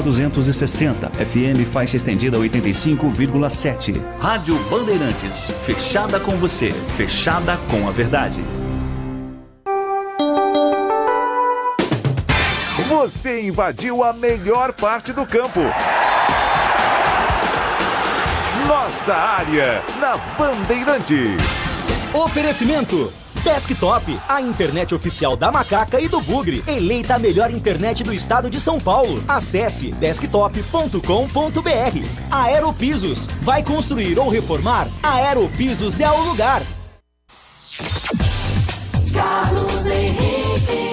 260, FM faixa estendida 85,7. Rádio Bandeirantes, fechada com você, fechada com a verdade. Você invadiu a melhor parte do campo. Nossa área, na Bandeirantes. Oferecimento Desktop, a internet oficial da Macaca e do Bugre. Eleita a melhor internet do estado de São Paulo. Acesse desktop.com.br. Aeropisos, vai construir ou reformar? Aeropisos é o lugar. Carlos Henrique.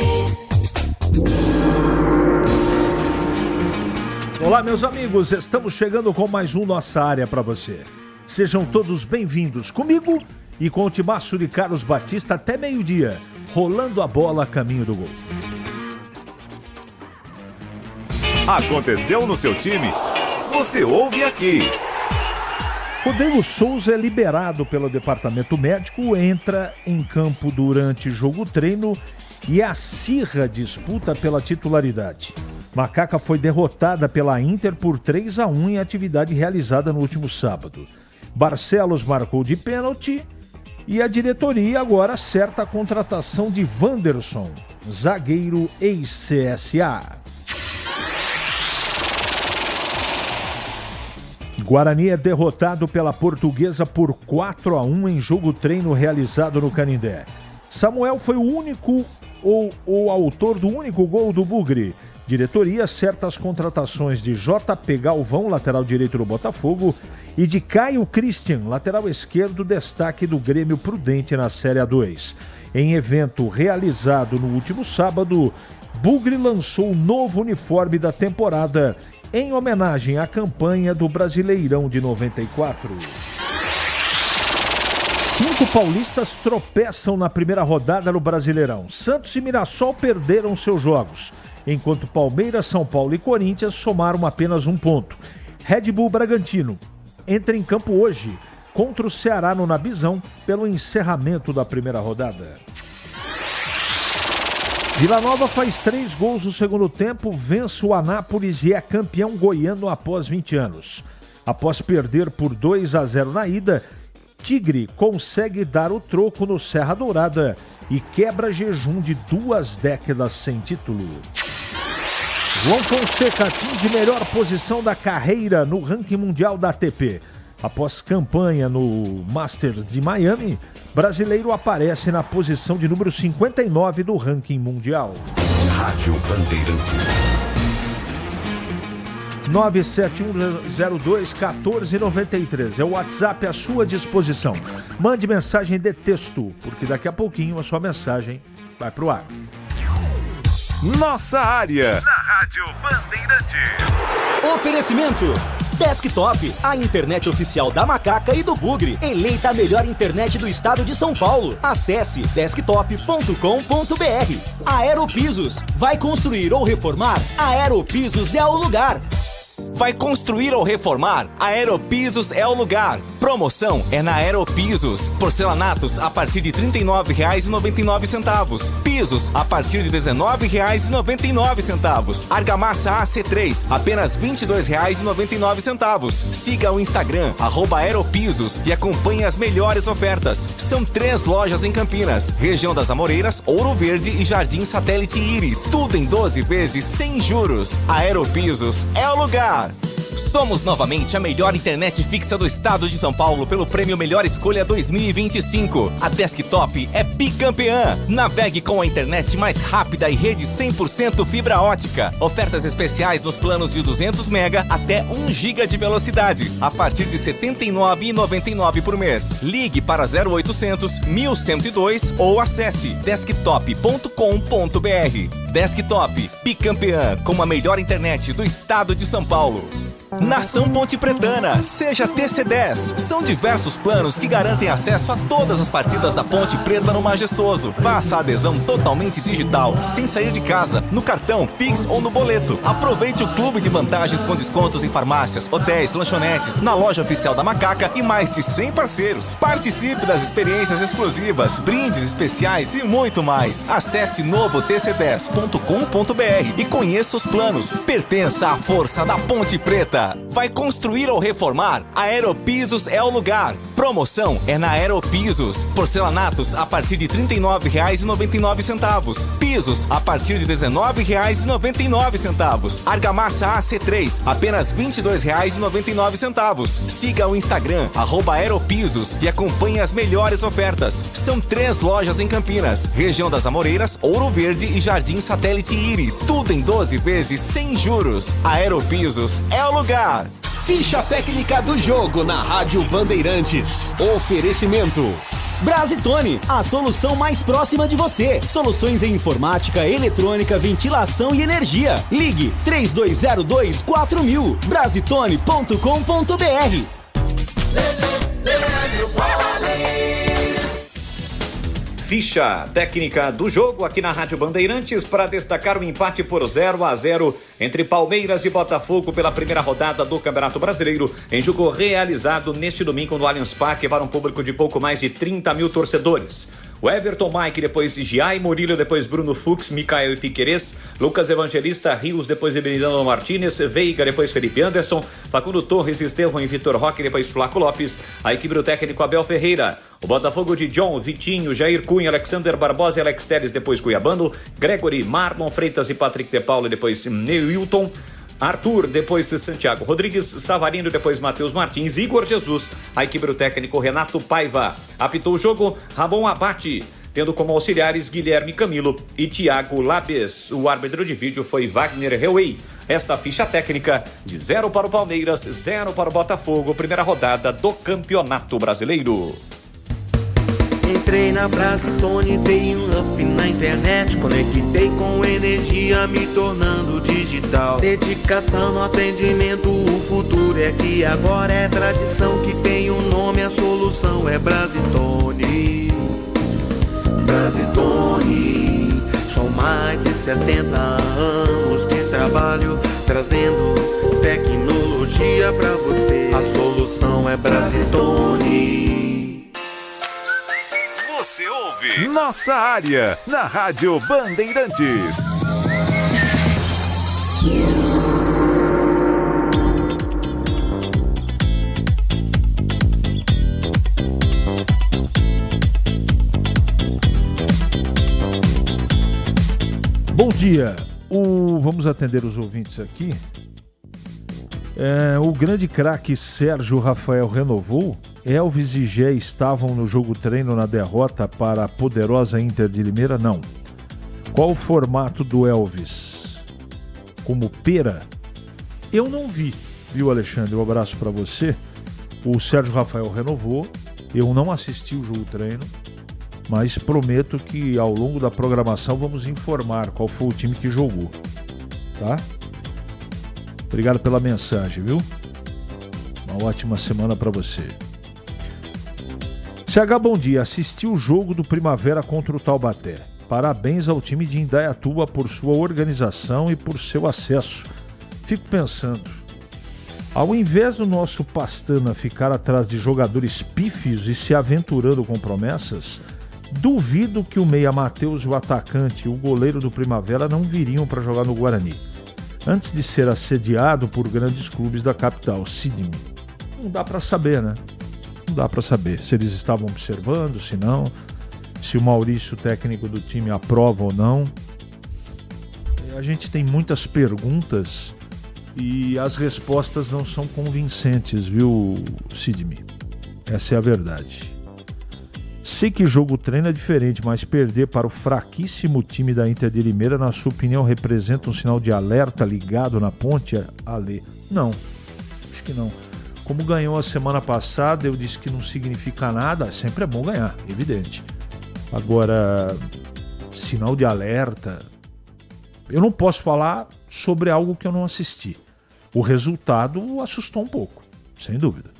Olá, meus amigos, estamos chegando com mais um Nossa Área para você. Sejam todos bem-vindos comigo e com o timaço de Carlos Batista até meio-dia, rolando a bola a caminho do gol. Aconteceu no seu time? Você ouve aqui. Rodrigo Souza é liberado pelo departamento médico, entra em campo durante jogo-treino e acirra disputa pela titularidade. Macaca foi derrotada pela Inter por 3-1 em atividade realizada no último sábado. Barcelos marcou de pênalti e a diretoria agora acerta a contratação de Wanderson, zagueiro ex-CSA. Guarani é derrotado pela Portuguesa por 4-1 em jogo-treino realizado no Canindé. Samuel foi o único ou o autor do único gol do Bugre. Diretoria acerta as contratações de JP Galvão, lateral direito do Botafogo, e de Caio Christian, lateral esquerdo, destaque do Grêmio Prudente na Série A2. Em evento realizado no último sábado, Bugre lançou o novo uniforme da temporada, em homenagem à campanha do Brasileirão de 94. 5 paulistas tropeçam na primeira rodada no Brasileirão. Santos e Mirassol perderam seus jogos, enquanto Palmeiras, São Paulo e Corinthians somaram apenas um ponto. Red Bull Bragantino entra em campo hoje contra o Ceará no Nabizão pelo encerramento da primeira rodada. Vila Nova faz 3 gols no segundo tempo, vence o Anápolis e é campeão goiano após 20 anos. Após perder por 2-0 na ida, Tigre consegue dar o troco no Serra Dourada e quebra jejum de 2 décadas sem título. João Fonseca atinge melhor posição da carreira no ranking mundial da ATP. Após campanha no Masters de Miami, brasileiro aparece na posição de número 59 do ranking mundial. Rádio Bandeirantes. 971021493 é o WhatsApp à sua disposição. Mande mensagem de texto, porque daqui a pouquinho a sua mensagem vai pro ar. Nossa área, na Rádio Bandeirantes. Oferecimento Desktop, a internet oficial da Macaca e do Bugre. Eleita a melhor internet do estado de São Paulo. Acesse desktop.com.br. Aeropisos, vai construir ou reformar? Aeropisos é o lugar. Vai construir ou reformar? Aeropisos é o lugar. Promoção é na Aeropisos. Porcelanatos a partir de R$ 39,99. Pisos a partir de R$ 19,99. Argamassa AC3, apenas R$ 22,99. Siga o Instagram, @Aeropisos, e acompanhe as melhores ofertas. São 3 lojas em Campinas, região das Amoreiras, Ouro Verde e Jardim Satélite Íris. Tudo em 12 vezes sem juros. Aeropisos é o lugar. Somos novamente a melhor internet fixa do estado de São Paulo pelo prêmio Melhor Escolha 2025. A Desktop é bicampeã. Navegue com a internet mais rápida e rede 100% fibra ótica. Ofertas especiais nos planos de 200 MB até 1 GB de velocidade, a partir de R$ 79,99 por mês. Ligue para 0800 1102 ou acesse desktop.com.br. Desktop, bicampeã com a melhor internet do estado de São Paulo. Nação Ponte Pretana, seja TC10. São diversos planos que garantem acesso a todas as partidas da Ponte Preta no Majestoso. Faça a adesão totalmente digital, sem sair de casa, no cartão, Pix ou no boleto. Aproveite o clube de vantagens com descontos em farmácias, hotéis, lanchonetes, na loja oficial da Macaca e mais de 100 parceiros. Participe das experiências exclusivas, brindes especiais e muito mais. Acesse novotc10.com.br e conheça os planos. Pertença à força da Ponte Preta. Vai construir ou reformar? A Aeropisos é o lugar. Promoção é na Aeropisos. Porcelanatos a partir de R$ 39,99. Pisos a partir de R$ 19,99. Argamassa AC3 apenas R$ 22,99. Siga o Instagram @Aeropisos e acompanhe as melhores ofertas. São 3 lojas em Campinas, região das Amoreiras, Ouro Verde e Jardim Satélite Íris. Tudo em 12 vezes sem juros. Aeropisos é o lugar. Ficha técnica do jogo na Rádio Bandeirantes. Oferecimento Brasitone, a solução mais próxima de você. Soluções em informática, eletrônica, ventilação e energia. Ligue 3202-4000. Brasitone.com.br. Ficha técnica do jogo aqui na Rádio Bandeirantes para destacar o empate por 0-0 entre Palmeiras e Botafogo pela primeira rodada do Campeonato Brasileiro, em jogo realizado neste domingo no Allianz Parque para um público de pouco mais de 30 mil torcedores. O Everton, Mike, depois Giai, Murilo, depois Bruno Fux, Micael e Piquerez, Lucas Evangelista, Rios, depois Emiliano Martínez, Veiga, depois Felipe Anderson, Facundo Torres, Estevão e Vitor Roque, depois Flaco Lopes, a equipe do técnico Abel Ferreira. O Botafogo de John, Vitinho, Jair Cunha, Alexander Barbosa e Alex Telles, depois Cuiabano, Gregory, Marlon Freitas e Patrick de Paula, depois Neilton, Arthur, depois Santiago Rodrigues, Savarino, depois Matheus Martins, Igor Jesus, a equipe do técnico Renato Paiva. Apitou o jogo Ramon Abate, tendo como auxiliares Guilherme Camilo e Thiago Labes. O árbitro de vídeo foi Wagner Heuwey. Esta ficha técnica de 0 para o Palmeiras, 0 para o Botafogo, primeira rodada do Campeonato Brasileiro. Entrei na Brasitone, dei um up na internet, conectei com energia, me tornando digital. Dedicação no atendimento, o futuro é que agora é tradição que tem um nome, a solução é Brasitone. Brasitone, são mais de 70 anos de trabalho, trazendo tecnologia pra você. A solução é Brasitone. Você ouve Nossa Área na Rádio Bandeirantes. Bom dia. Vamos atender os ouvintes aqui. O grande craque Sérgio Rafael renovou. Elvis e Gé estavam no jogo treino na derrota para a poderosa Inter de Limeira? Não. Qual o formato do Elvis? Como pera? Eu não vi, viu, Alexandre? Um abraço para você. O Sérgio Rafael renovou. Eu não assisti o jogo treino, mas prometo que ao longo da programação vamos informar qual foi o time que jogou. Tá? Obrigado pela mensagem, viu? Uma ótima semana para você. CH, bom dia. Assisti o jogo do Primavera contra o Taubaté. Parabéns ao time de Indaiatuba por sua organização e por seu acesso. Fico pensando, ao invés do nosso Pastana ficar atrás de jogadores pífios e se aventurando com promessas, duvido que o meia Matheus e o atacante, o goleiro do Primavera, não viriam para jogar no Guarani, antes de ser assediado por grandes clubes da capital. Sidney. Não dá para saber, né? Não dá para saber se eles estavam observando, se não, se o Maurício, técnico do time, aprova ou não. A gente tem muitas perguntas e as respostas não são convincentes, viu, Sidney? Essa é a verdade. Sei que jogo treino é diferente, mas perder para o fraquíssimo time da Inter de Limeira, na sua opinião, representa um sinal de alerta ligado na ponte, Ale? Não, acho que não. Como ganhou a semana passada, eu disse que não significa nada. Sempre é bom ganhar, evidente. Agora, sinal de alerta, eu não posso falar sobre algo que eu não assisti. O resultado assustou um pouco, sem dúvida.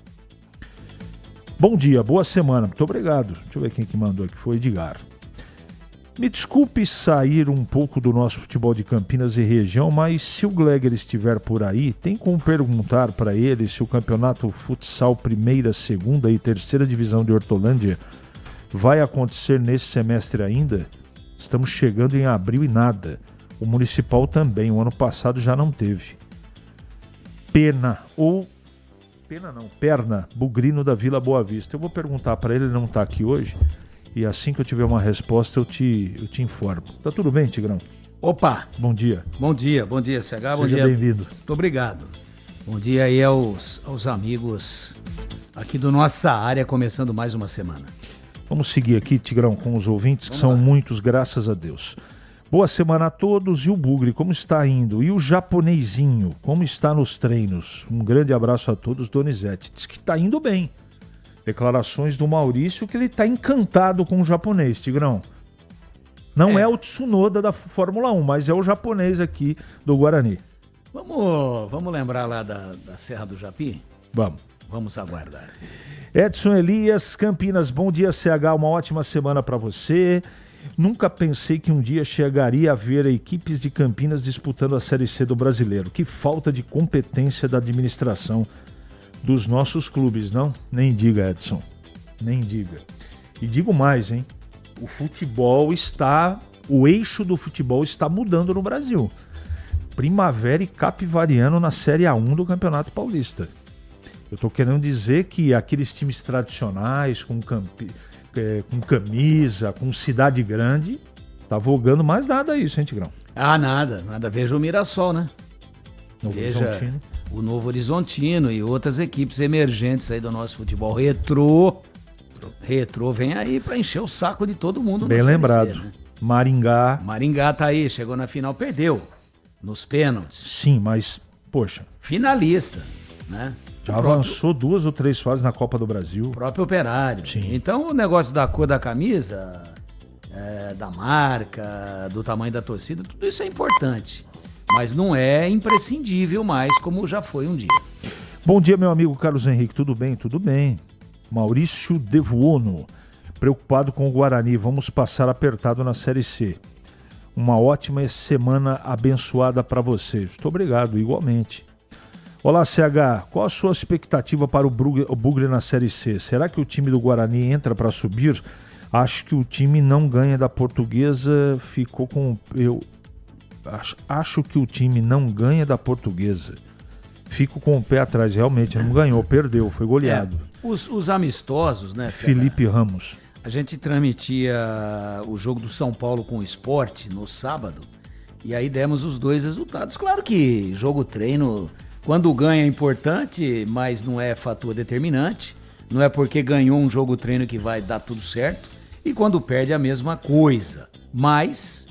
Bom dia, boa semana, muito obrigado. Deixa eu ver quem que mandou aqui, foi o Edgar. Me desculpe sair um pouco do nosso futebol de Campinas e região, mas se o Gleger estiver por aí, tem como perguntar para ele se o campeonato futsal primeira, segunda e terceira divisão de Hortolândia vai acontecer nesse semestre ainda? Estamos chegando em abril e nada. O Municipal também, o ano passado já não teve. Perna, Bugrino da Vila Boa Vista. Eu vou perguntar para ele não tá aqui hoje, e assim que eu tiver uma resposta eu te informo. Tá tudo bem, Tigrão? Opa! Bom dia. Bom dia, CH. Bom dia. Seja bem-vindo. Muito obrigado. Bom dia aí aos amigos aqui do Nossa Área, começando mais uma semana. Vamos seguir aqui, Tigrão, com os ouvintes, que são muitos, graças a Deus. Boa semana a todos. E o Bugre, como está indo? E o japonesinho, como está nos treinos? Um grande abraço a todos, Donizete. Diz que está indo bem. Declarações do Maurício que ele está encantado com o japonês, Tigrão. Não é o Tsunoda da Fórmula 1, mas é o japonês aqui do Guarani. Vamos lembrar lá da Serra do Japi? Vamos aguardar. Edson Elias, Campinas, bom dia, CH, uma ótima semana para você. Nunca pensei que um dia chegaria a ver equipes de Campinas disputando a Série C do Brasileiro. Que falta de competência da administração dos nossos clubes, não? Nem diga, Edson. Nem diga. E digo mais, hein? O eixo do futebol está mudando no Brasil. Primavera e Capivariano na Série A1 do Campeonato Paulista. Eu tô querendo dizer que aqueles times tradicionais, com camisa, com cidade grande, tá vogando mais nada isso, hein, Tigrão? Nada. Veja o Mirassol, né? Veja o Novo Horizontino e outras equipes emergentes aí do nosso futebol. Retrô vem aí pra encher o saco de todo mundo. Bem lembrado. né? Maringá tá aí, chegou na final, perdeu. Nos pênaltis. Sim, mas, poxa. Finalista, né? Já avançou 2 ou 3 fases na Copa do Brasil. O próprio Operário. Sim. Então o negócio da cor da camisa, da marca, do tamanho da torcida, tudo isso é importante. Mas não é imprescindível mais como já foi um dia. Bom dia, meu amigo Carlos Henrique. Tudo bem? Tudo bem. Maurício Devuono. Preocupado com o Guarani. Vamos passar apertado na Série C. Uma ótima semana abençoada para vocês. Muito obrigado, igualmente. Olá, CH. Qual a sua expectativa para o Bugre na Série C? Será que o time do Guarani entra para subir? Acho que o time não ganha da Portuguesa. Acho que o time não ganha da Portuguesa. Fico com o pé atrás. Realmente, não ganhou, perdeu, foi goleado. Os amistosos, né, CH? Felipe Ramos. A gente transmitia o jogo do São Paulo com o Sport no sábado e aí demos os 2 resultados. Claro que jogo-treino, quando ganha é importante, mas não é fator determinante. Não é porque ganhou um jogo-treino que vai dar tudo certo. E quando perde a mesma coisa. Mas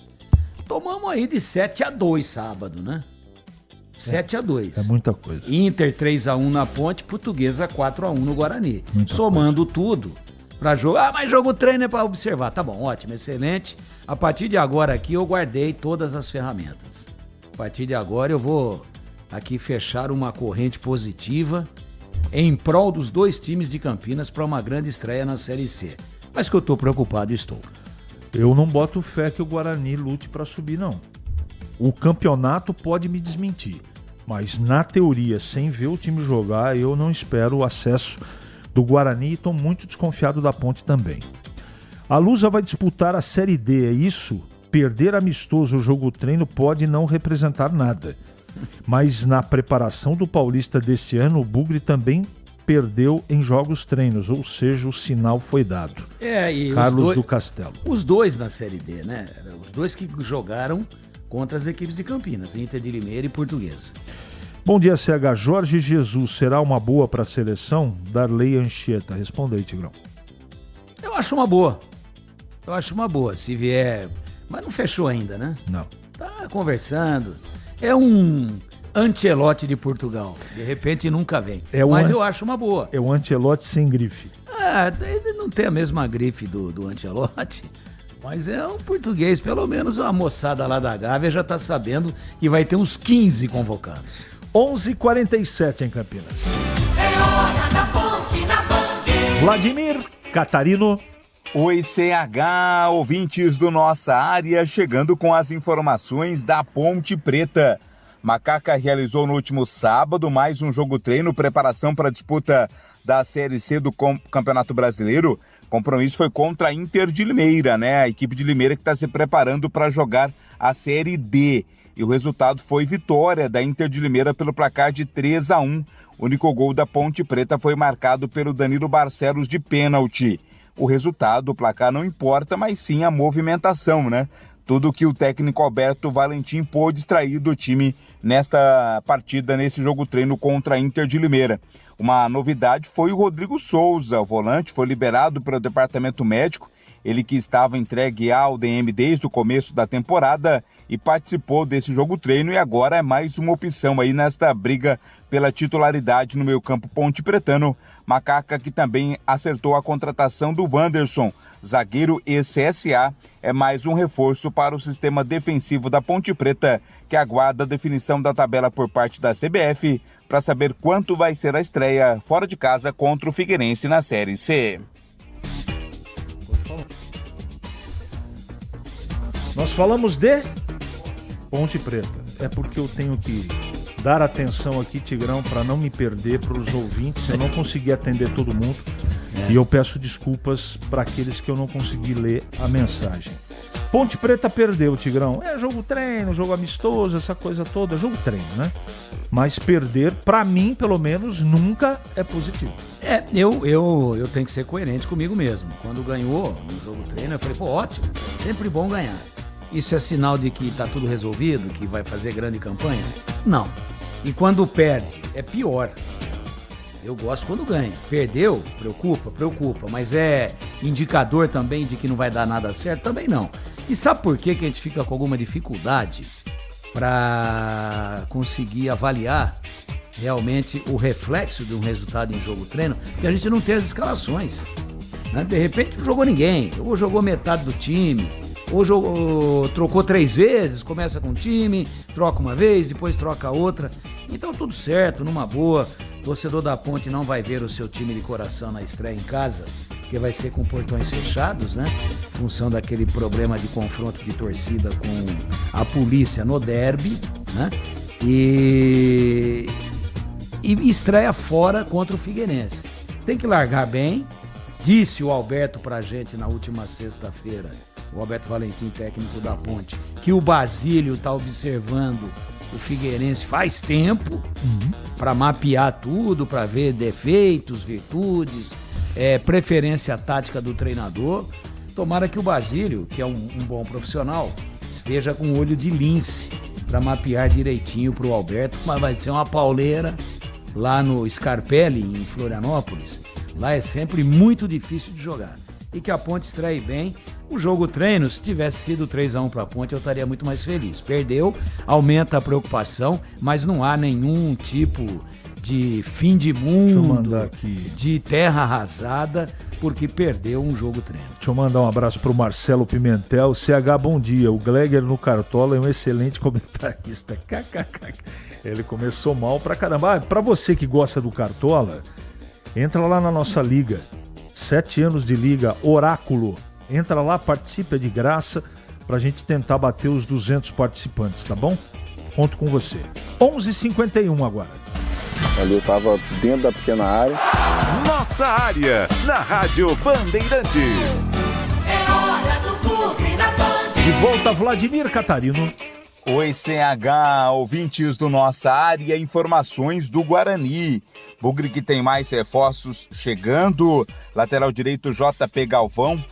tomamos aí de 7-2 sábado, né? 7-2. É muita coisa. Inter 3-1 na Ponte, Portuguesa 4-1 no Guarani. Muita Somando tudo para jogo. Mas jogo-treino é para observar. Tá bom, ótimo, excelente. A partir de agora aqui eu guardei todas as ferramentas. A partir de agora eu vou aqui fechar uma corrente positiva em prol dos 2 times de Campinas para uma grande estreia na Série C. Mas que eu tô preocupado, estou. Eu não boto fé que o Guarani lute para subir, não. O campeonato pode me desmentir, mas na teoria, sem ver o time jogar, eu não espero o acesso do Guarani e estou muito desconfiado da Ponte também. A Lusa vai disputar a Série D, é isso? Perder amistoso o jogo-treino pode não representar nada. Mas na preparação do Paulista desse ano, o Bugre também perdeu em jogos-treinos, ou seja, o sinal foi dado. E Carlos do Castelo. Os 2 na Série D, né? Os 2 que jogaram contra as equipes de Campinas, Inter de Limeira e Portuguesa. Bom dia, CH. Jorge Jesus será uma boa para a seleção? Darley Anchieta. Responda aí, Tigrão. Eu acho uma boa. Se vier... Mas não fechou ainda, né? Não. Tá conversando. É um Ancelotti de Portugal. De repente nunca vem. Mas eu acho uma boa. É o Ancelotti sem grife. Ele não tem a mesma grife do Ancelotti. Mas é um português, pelo menos a moçada lá da Gávea já tá sabendo que vai ter uns 15 convocados. 11h47 em Campinas. É hora da Ponte na Band. Vladimir Catarino. Oi, CH, ouvintes do Nossa Área, chegando com as informações da Ponte Preta. Macaca realizou no último sábado mais um jogo treino, preparação para a disputa da Série C do Campeonato Brasileiro. O compromisso foi contra a Inter de Limeira, né? A equipe de Limeira que está se preparando para jogar a Série D. E o resultado foi vitória da Inter de Limeira pelo placar de 3-1. O único gol da Ponte Preta foi marcado pelo Danilo Barcelos de pênalti. O resultado, o placar não importa, mas sim a movimentação, né? Tudo que o técnico Alberto Valentim pôde extrair do time nesta partida, nesse jogo treino contra a Inter de Limeira. Uma novidade foi o Rodrigo Souza, o volante, foi liberado pelo departamento médico, ele que estava entregue ao DM desde o começo da temporada e participou desse jogo treino e agora é mais uma opção aí nesta briga pela titularidade no meio-campo ponte pretano. Macaca que também acertou a contratação do Wanderson, zagueiro ex-CSA, é mais um reforço para o sistema defensivo da Ponte Preta, que aguarda a definição da tabela por parte da CBF para saber quanto vai ser a estreia fora de casa contra o Figueirense na Série C. Nós falamos de Ponte Preta. É porque eu tenho que dar atenção aqui, Tigrão, para não me perder para os ouvintes. Eu não consegui atender todo mundo. E eu peço desculpas para aqueles que eu não consegui ler a mensagem. Ponte Preta perdeu, Tigrão. É jogo treino, jogo amistoso, essa coisa toda. Jogo treino, né? Mas perder, para mim, pelo menos, nunca é positivo. Eu tenho que ser coerente comigo mesmo. Quando ganhou no jogo treino, eu falei, pô, ótimo, é sempre bom ganhar. Isso é sinal de que tá tudo resolvido, que vai fazer grande campanha? Não. E quando perde, é pior. Eu gosto quando ganha. Perdeu, preocupa, mas é indicador também de que não vai dar nada certo? Também não. E sabe por que a gente fica com alguma dificuldade para conseguir avaliar realmente o reflexo de um resultado em jogo treino? Porque a gente não tem as escalações, né? De repente não jogou ninguém, ou jogou metade do time, ou trocou 3 vezes, começa com um time, troca uma vez, depois troca outra. Então tudo certo, numa boa. Torcedor da Ponte não vai ver o seu time de coração na estreia em casa, porque vai ser com portões fechados, né? Em função daquele problema de confronto de torcida com a polícia no derby, né? E estreia fora contra o Figueirense. Tem que largar bem. Disse o Alberto pra gente na última sexta-feira, o Alberto Valentim, técnico da Ponte, que o Basílio tá observando o Figueirense faz tempo para mapear tudo, para ver defeitos, virtudes, preferência tática do treinador. Tomara que o Basílio, que é um bom profissional, esteja com olho de lince para mapear direitinho para o Alberto, mas vai ser uma pauleira lá no Scarpelli, em Florianópolis. Lá é sempre muito difícil de jogar. E que a Ponte estreie bem. O jogo treino, se tivesse sido 3-1 para a Ponte, eu estaria muito mais feliz. Perdeu, aumenta a preocupação, mas não há nenhum tipo de fim de mundo, de terra arrasada, porque perdeu um jogo treino. Deixa eu mandar um abraço pro Marcelo Pimentel. CH, bom dia. O Gleger no Cartola é um excelente comentarista. Ele começou mal pra caramba. Pra você que gosta do Cartola, entra lá na nossa liga. 7 anos de liga, Oráculo. Entra lá, participa de graça pra gente tentar bater os 200 participantes, tá bom? Conto com você. 11h51 agora. Ali eu tava dentro da pequena área. Nossa área, na Rádio Bandeirantes. É hora do Bugre da Band. De volta, Vladimir Catarino. Oi, CH, ouvintes do Nossa Área, informações do Guarani. Bugre que tem mais reforços chegando. Lateral direito JP Galvão,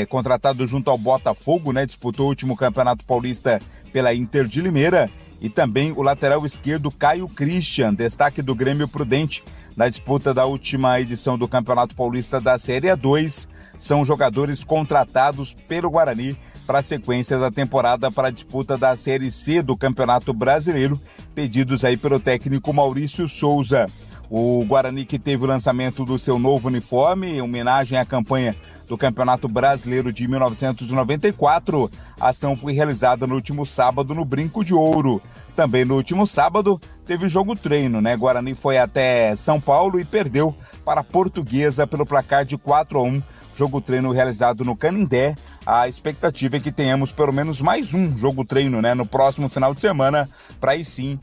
contratado junto ao Botafogo, né? Disputou o último Campeonato Paulista pela Inter de Limeira. E também o lateral esquerdo Caio Christian, destaque do Grêmio Prudente na disputa da última edição do Campeonato Paulista da Série A2. São jogadores contratados pelo Guarani para a sequência da temporada para a disputa da Série C do Campeonato Brasileiro, pedidos aí pelo técnico Maurício Souza. O Guarani que teve o lançamento do seu novo uniforme, em homenagem à campanha do Campeonato Brasileiro de 1994. A ação foi realizada no último sábado no Brinco de Ouro. Também no último sábado teve jogo treino, né? Guarani foi até São Paulo e perdeu para a Portuguesa pelo placar de 4-1. Jogo treino realizado no Canindé. A expectativa é que tenhamos pelo menos mais um jogo treino, né, no próximo final de semana, para aí sim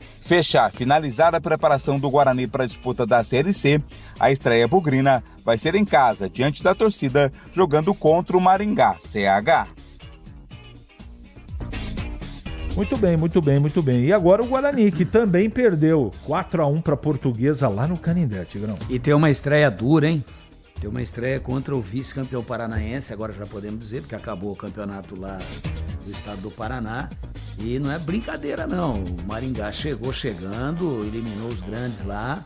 finalizar a preparação do Guarani para a disputa da Série C. A estreia bugrina vai ser em casa, diante da torcida, jogando contra o Maringá, CH. Muito bem, muito bem, muito bem. E agora o Guarani, que também perdeu 4-1 para a Portuguesa lá no Canindé, Tigrão. E tem uma estreia dura, hein? Tem uma estreia contra o vice-campeão paranaense, agora já podemos dizer, porque acabou o campeonato lá do estado do Paraná. E não é brincadeira, não. O Maringá chegando, eliminou os grandes lá,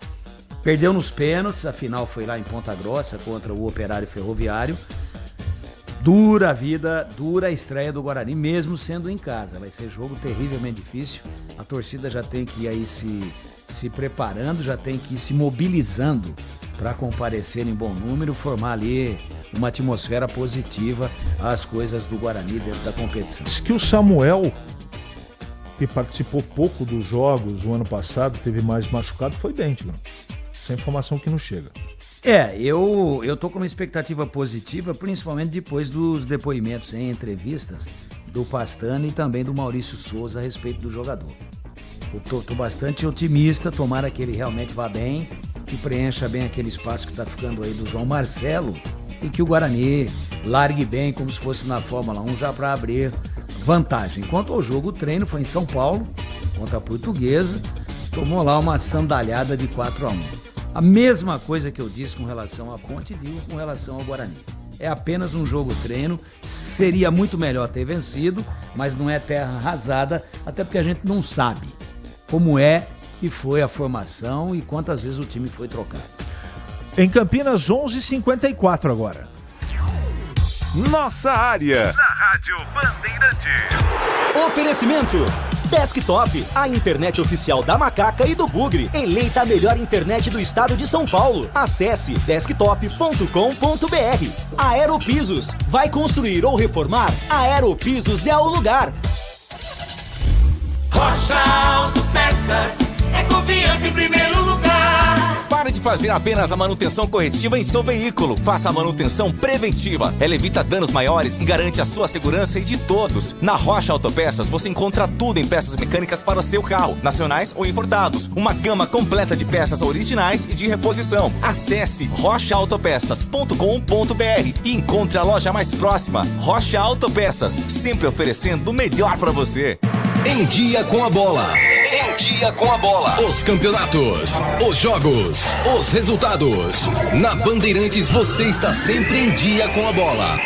perdeu nos pênaltis, a final foi lá em Ponta Grossa contra o Operário Ferroviário. Dura a vida, dura a estreia do Guarani, mesmo sendo em casa. Vai ser jogo terrivelmente difícil. A torcida já tem que ir aí se preparando, já tem que ir se mobilizando para comparecer em bom número, formar ali uma atmosfera positiva às coisas do Guarani dentro da competição. Diz que o Samuel, que participou pouco dos jogos o ano passado, teve mais machucado, foi bem, Tigrão. Essa informação que não chega. Eu tô com uma expectativa positiva, principalmente depois dos depoimentos em entrevistas do Pastana e também do Maurício Souza a respeito do jogador. Eu tô bastante otimista, tomara que ele realmente vá bem, que preencha bem aquele espaço que tá ficando aí do João Marcelo e que o Guarani largue bem como se fosse na Fórmula 1 já para abrir vantagem. Quanto ao jogo, o treino foi em São Paulo contra a Portuguesa, tomou lá uma sandalhada de 4-1. A mesma coisa que eu disse com relação à Ponte, digo com relação ao Guarani. É apenas um jogo treino, seria muito melhor ter vencido, mas não é terra arrasada, até porque a gente não sabe como é que foi a formação e quantas vezes o time foi trocado. Em Campinas, 11h54 agora. Nossa área, na Rádio Bandeirantes. Oferecimento Desktop, a internet oficial da Macaca e do Bugre. Eleita a melhor internet do estado de São Paulo. Acesse desktop.com.br. Aeropisos, vai construir ou reformar? Aeropisos é o lugar. Rocha Autopeças, é confiança em primeiro lugar. Pare de fazer apenas a manutenção corretiva em seu veículo. Faça a manutenção preventiva. Ela evita danos maiores e garante a sua segurança e de todos. Na Rocha Autopeças você encontra tudo em peças mecânicas para o seu carro, nacionais ou importados. Uma gama completa de peças originais e de reposição. Acesse rochaautopeças.com.br e encontre a loja mais próxima. Rocha Autopeças, sempre oferecendo o melhor para você. Em Dia com a Bola. Em Dia com a Bola. Os campeonatos, os jogos, os resultados. Na Bandeirantes você está sempre em dia com a bola.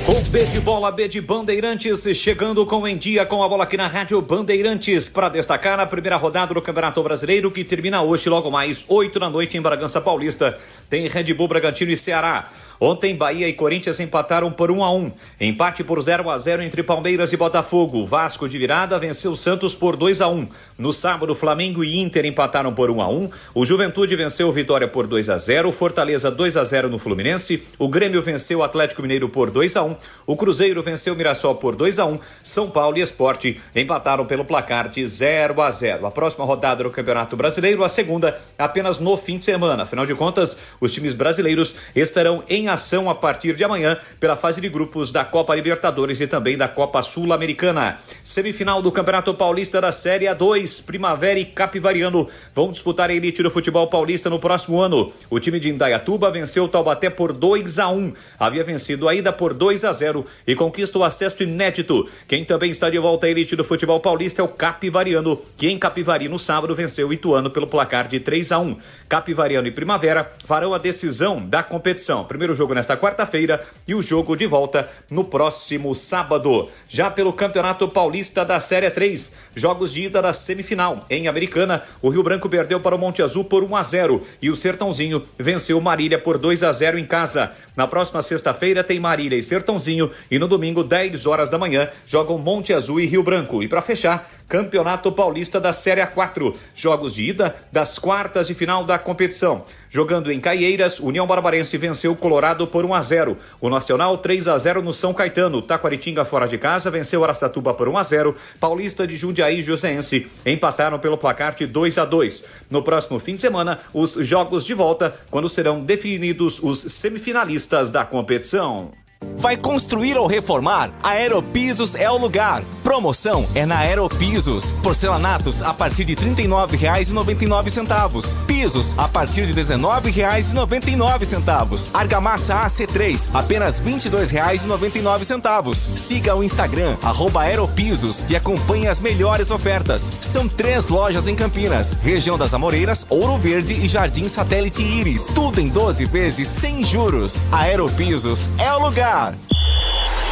Com B de bola, B de Bandeirantes, chegando com Em Dia com a Bola aqui na Rádio Bandeirantes, para destacar a primeira rodada do Campeonato Brasileiro, que termina hoje, logo mais, 8 da noite em Bragança Paulista. Tem Red Bull, Bragantino e Ceará. Ontem, Bahia e Corinthians empataram por 1-1. Empate por 0-0 entre Palmeiras e Botafogo. Vasco de virada venceu o Santos por 2-1. No sábado, Flamengo e Inter empataram por 1-1. O Juventude venceu o Vitória por 2-0. Fortaleza 2-0 no Fluminense. O Grêmio venceu o Atlético Mineiro por 2-1. O Cruzeiro venceu o Mirassol por 2-1. São Paulo e Sport empataram pelo placar de 0-0. A próxima rodada do Campeonato Brasileiro, a segunda, apenas no fim de semana. Afinal de contas, os times brasileiros estarão em ação a partir de amanhã pela fase de grupos da Copa Libertadores e também da Copa Sul-Americana. Semifinal do Campeonato Paulista da Série A2, Primavera e Capivariano vão disputar a elite do futebol paulista no próximo ano. O time de Indaiatuba venceu o Taubaté por 2-1. Havia vencido a ida por 2-0 e conquista o acesso inédito. Quem também está de volta à elite do futebol paulista é o Capivariano, que em Capivari no sábado venceu o Ituano pelo placar de 3-1. Capivariano e Primavera farão a decisão da competição. Primeiro jogo nesta quarta-feira e o jogo de volta no próximo sábado. Já pelo Campeonato Paulista da Série 3, jogos de ida da semifinal. Em Americana, o Rio Branco perdeu para o Monte Azul por 1-0 e o Sertãozinho venceu Marília por 2-0 em casa. Na próxima sexta-feira tem Marília e Sertãozinho Patrocínio. E no domingo, 10 horas da manhã, jogam Monte Azul e Rio Branco. E para fechar, Campeonato Paulista da Série A4. Jogos de ida das quartas de final da competição. Jogando em Caieiras, União Barbarense venceu o Colorado por 1-0. O Nacional 3-0 no São Caetano. Taquaritinga fora de casa venceu Araçatuba por 1-0. Paulista de Jundiaí e Joseense empataram pelo placar de 2-2. No próximo fim de semana, os jogos de volta, quando serão definidos os semifinalistas da competição. Vai construir ou reformar? A Aeropisos é o lugar. Promoção é na Aeropisos. Porcelanatos a partir de R$ 39,99. Pisos a partir de R$ 19,99. Argamassa AC3 apenas R$ 22,99. Siga o Instagram @Aeropisos e acompanhe as melhores ofertas. São 3 lojas em Campinas, região das Amoreiras, Ouro Verde e Jardim Satélite Íris. Tudo em 12 vezes sem juros. A Aeropisos é o lugar.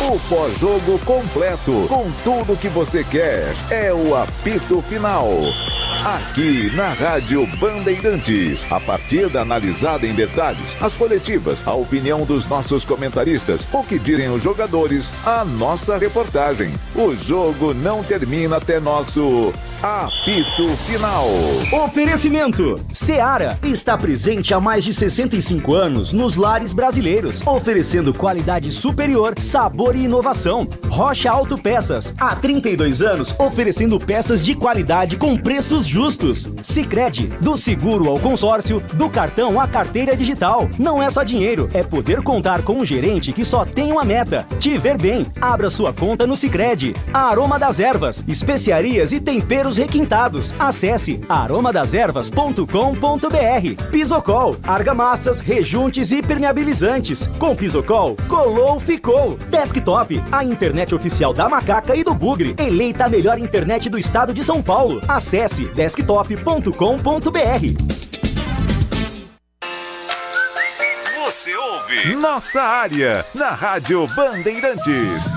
O pós-jogo completo, com tudo que você quer, é o apito final. Aqui na Rádio Bandeirantes, a partida analisada em detalhes, as coletivas, a opinião dos nossos comentaristas, o que dizem os jogadores, a nossa reportagem. O jogo não termina até nosso apito final. Oferecimento: Seara está presente há mais de 65 anos nos lares brasileiros, oferecendo qualidade superior, sabor e inovação. Rocha Autopeças, há 32 anos, oferecendo peças de qualidade com preços justos. Sicredi, do seguro ao consórcio, do cartão à carteira digital. Não é só dinheiro, é poder contar com um gerente que só tem uma meta: te ver bem. Abra sua conta no Sicredi. Aroma das Ervas, especiarias e temperos requintados. Acesse aromadeservas.com.br. Pisocol, argamassas, rejuntes e permeabilizantes. Com Pisocol, colou, ficou. Desktop, a internet oficial da Macaca e do Bugre. Eleita a melhor internet do estado de São Paulo. Acesse desktop.com.br. Você ouve Nossa Área, na Rádio Bandeirantes.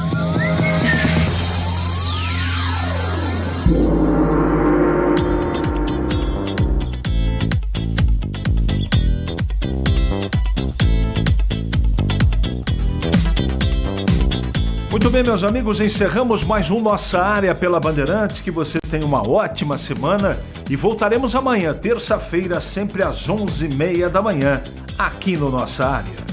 Muito bem, meus amigos, encerramos mais um Nossa Área pela Bandeirantes. Que você tenha uma ótima semana e voltaremos amanhã, terça-feira, sempre às 11h30 da manhã, aqui no Nossa Área.